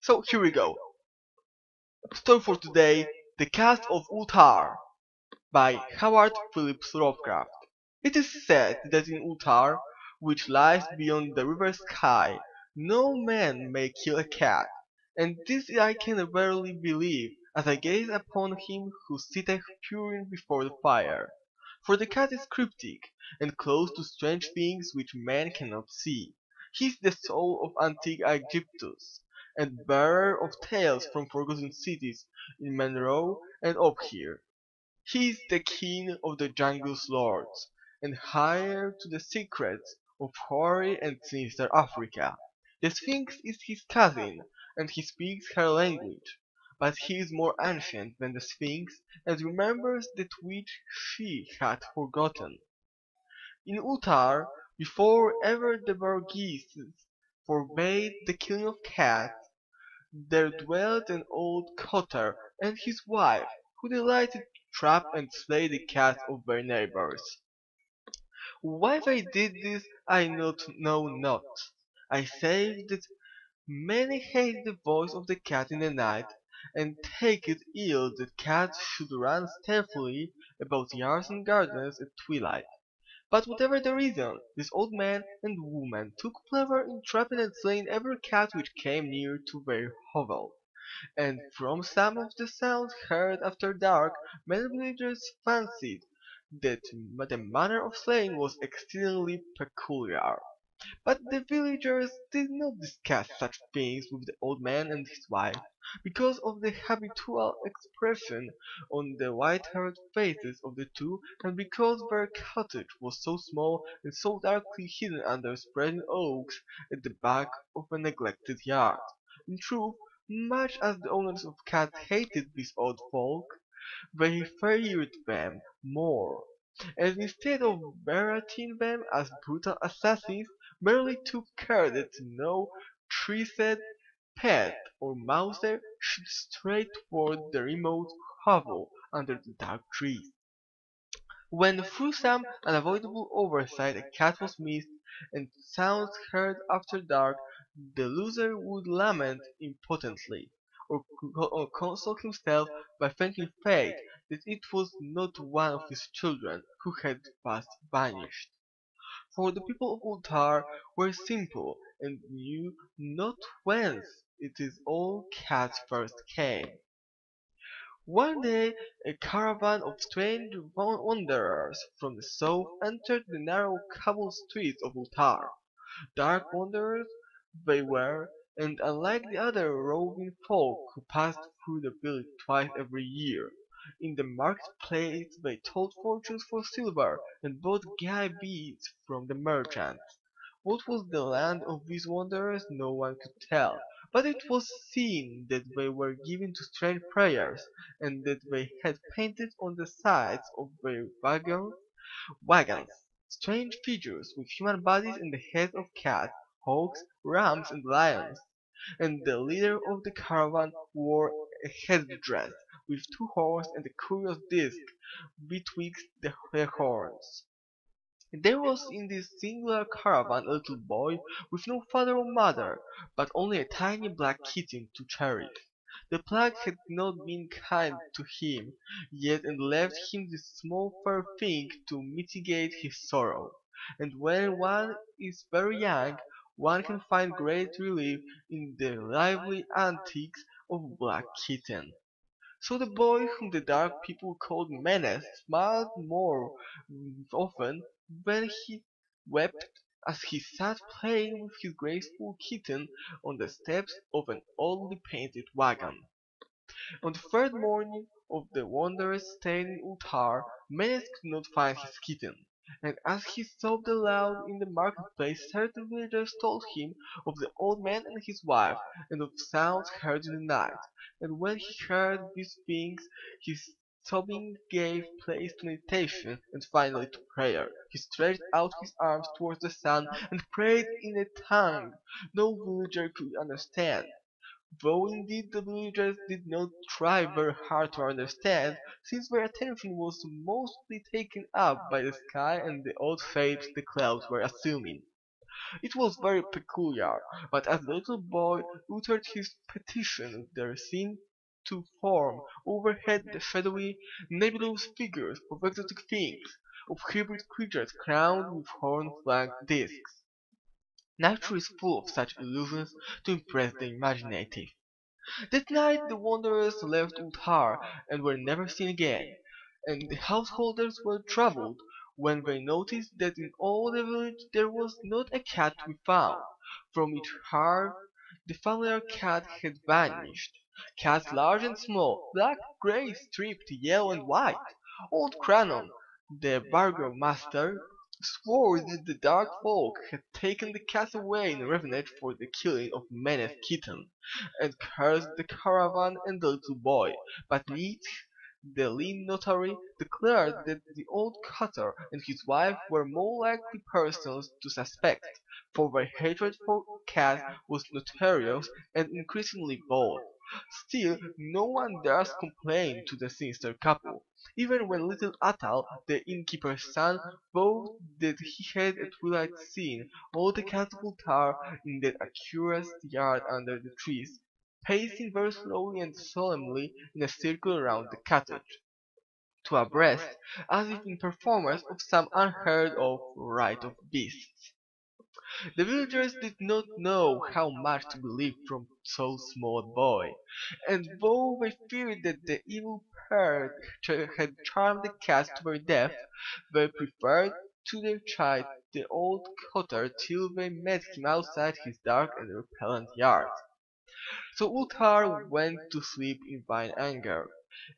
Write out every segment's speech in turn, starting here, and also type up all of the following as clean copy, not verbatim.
So here we go. Story for today: The Cast of Ulthar by Howard Philips Lovecraft. It is said that in Ulthar, which lies beyond the river sky, no man may kill a cat, and this I can verily believe, as I gaze upon him who sitteth purring before the fire. For the cat is cryptic, and close to strange things which man cannot see. He is the soul of antique Egyptus, and bearer of tales from forgotten cities in Monroe and up here. He is the king of the jungle's lords, and heir to the secrets of hoary and sinister Africa. The Sphinx is his cousin, and he speaks her language, but he is more ancient than the Sphinx, and remembers that which she had forgotten. In Uttar, before ever the Burgesses forbade the killing of cats, there dwelt an old cotter and his wife, who delighted to trap and slay the cats of their neighbors. Why they did this know not. I say that many hate the voice of the cat in the night, and take it ill that cats should run stealthily about yards and gardens at twilight. But whatever the reason, this old man and woman took pleasure in trapping and slaying every cat which came near to their hovel. And from some of the sounds heard after dark, many villagers fancied that the manner of slaying was exceedingly peculiar. But the villagers did not discuss such things with the old man and his wife, because of the habitual expression on the white-haired faces of the two, and because their cottage was so small and so darkly hidden under spreading oaks at the back of a neglected yard. In truth, much as the owners of cats hated these old folk, they feared them more, and instead of berating them as brutal assassins, merely took care that no treated pet or mouser should stray toward the remote hovel under the dark trees. When through some unavoidable oversight a cat was missed, and sounds heard after dark, the loser would lament impotently, or console himself by thanking fate that it was not one of his children who had fast vanished. For the people of Ulthar were simple, and knew not whence it is all cats first came. One day a caravan of strange wanderers from the south entered the narrow cobbled streets of Ulthar. Dark wanderers they were, and unlike the other roving folk who passed through the village twice every year, in the market-place they told fortunes for silver, and bought gay beads from the merchants. What was the land of these wanderers no one could tell, but it was seen that they were given to strange prayers, and that they had painted on the sides of their wagons strange figures with human bodies and the heads of cats, hawks, rams, and lions, and the leader of the caravan wore a headdress with two horns and a curious disc betwixt the horns. There was in this singular caravan a little boy with no father or mother, but only a tiny black kitten to cherish. The plague had not been kind to him yet and left him this small fair thing to mitigate his sorrow. And when one is very young, one can find great relief in the lively antics of Black Kitten. So the boy whom the dark people called Menace smiled more often when he wept as he sat playing with his graceful kitten on the steps of an oldly painted wagon. On the third morning of the wanderer's stay in Ulthar, Menes could not find his kitten, and as he sobbed aloud in the marketplace certain villagers told him of the old man and his wife, and of sounds heard in the night, and when he heard these things his sobbing gave place to meditation, and finally to prayer. He stretched out his arms towards the sun, and prayed in a tongue no villager could understand. Though indeed the villagers did not try very hard to understand, since their attention was mostly taken up by the sky and the odd shapes the clouds were assuming. It was very peculiar, but as the little boy uttered his petition there seemed to form overhead the shadowy, nebulous figures of exotic things, of hybrid creatures crowned with horn-flanked discs. Nature is full of such illusions to impress the imaginative. That night the wanderers left Ulthar and were never seen again, and the householders were troubled when they noticed that in all the village there was not a cat to be found. From each hearth the familiar cat had vanished. Cats large and small, black, grey, striped, yellow and white. Old Cranon, the burgomaster, swore that the dark folk had taken the cats away in revenge for the killing of Menes kitten, and cursed the caravan and the little boy, but Nietzsche, the lean notary, declared that the old cutter and his wife were more likely persons to suspect, for their hatred for cats was notorious and increasingly bold. Still, no one dares complain to the sinister couple, even when little Atal, the innkeeper's son, vowed that he had at twilight seen all the cats of Ulthar in that accursed yard under the trees, pacing very slowly and solemnly in a circle around the cottage, two abreast, as if in performance of some unheard of rite of beasts. The villagers did not know how much to believe from so small a boy, and though they feared that the evil pair had charmed the cats to their death, they preferred to their child the old cotter till they met him outside his dark and repellent yard. So Ulthar went to sleep in fine anger,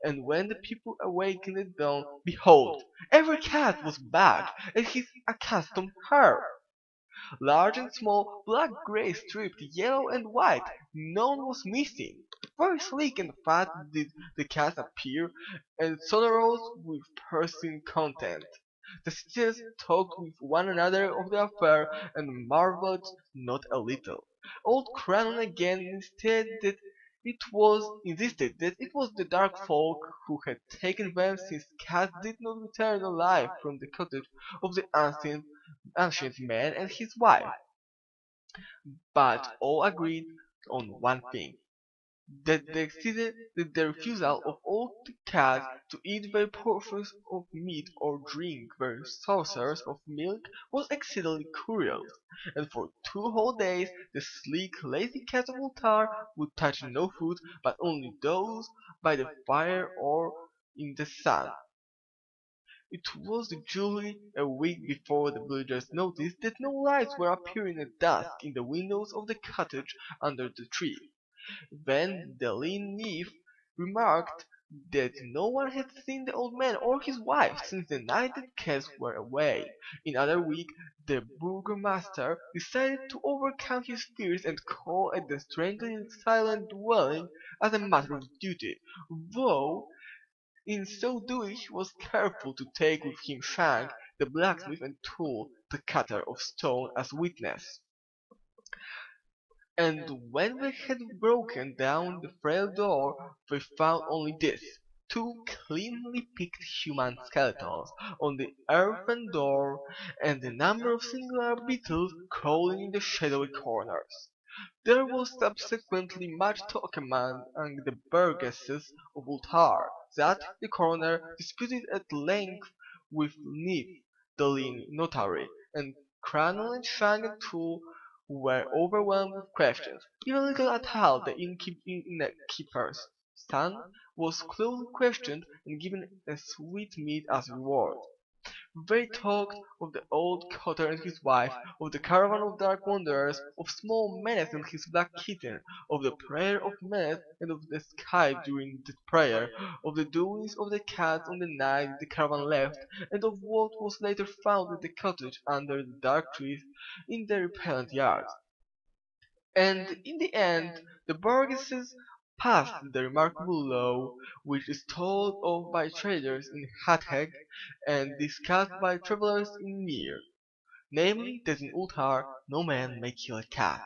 and when the people awakened at dawn, behold, every cat was back at his accustomed hearth. Large and small, black, grey, striped, yellow and white, none was missing. Very sleek and fat did the cats appear, and sonorous with piercing content. The citizens talked with one another of the affair, and marveled not a little. Old Cranon again insisted that it was the dark folk who had taken them, since cats did not return alive from the cottage of the ancient man and his wife. But all agreed on one thing, that the refusal of all the cats to eat their portions of meat or drink their saucers of milk was exceedingly curious, and for 2 whole days the sleek, lazy cats of Ulthar would touch no food but only those by the fire or in the sun. It was usually a week before the villagers noticed that no lights were appearing at dusk in the windows of the cottage under the tree. Then the lean nymph remarked that no one had seen the old man or his wife since the night the cats were away. In another week the burgomaster decided to overcome his fears and call at the strangely silent dwelling as a matter of duty, though in so doing he was careful to take with him Shank, the blacksmith, and Tool, the cutter of stone, as witness. And when they had broken down the frail door, they found only this: two cleanly picked human skeletons on the earthen door, and a number of singular beetles crawling in the shadowy corners. There was subsequently much talk among the burgesses of Ulthar that the coroner disputed at length with Nif, the lean notary, and Cranel and Shang and Tool were overwhelmed with questions. Even little Atal, the innkeeper's son, was closely questioned and given a sweetmeat as reward. They talked of the old cotter and his wife, of the caravan of dark wanderers, of small Menes and his black kitten, of the prayer of Menes and of the sky during that prayer, of the doings of the cats on the night the caravan left, and of what was later found at the cottage under the dark trees in the repellent yard. And in the end the burgesses passed the remarkable law which is told of by traders in Hatheg and discussed by travellers in Mir, namely that in Ulthar no man may kill a cat.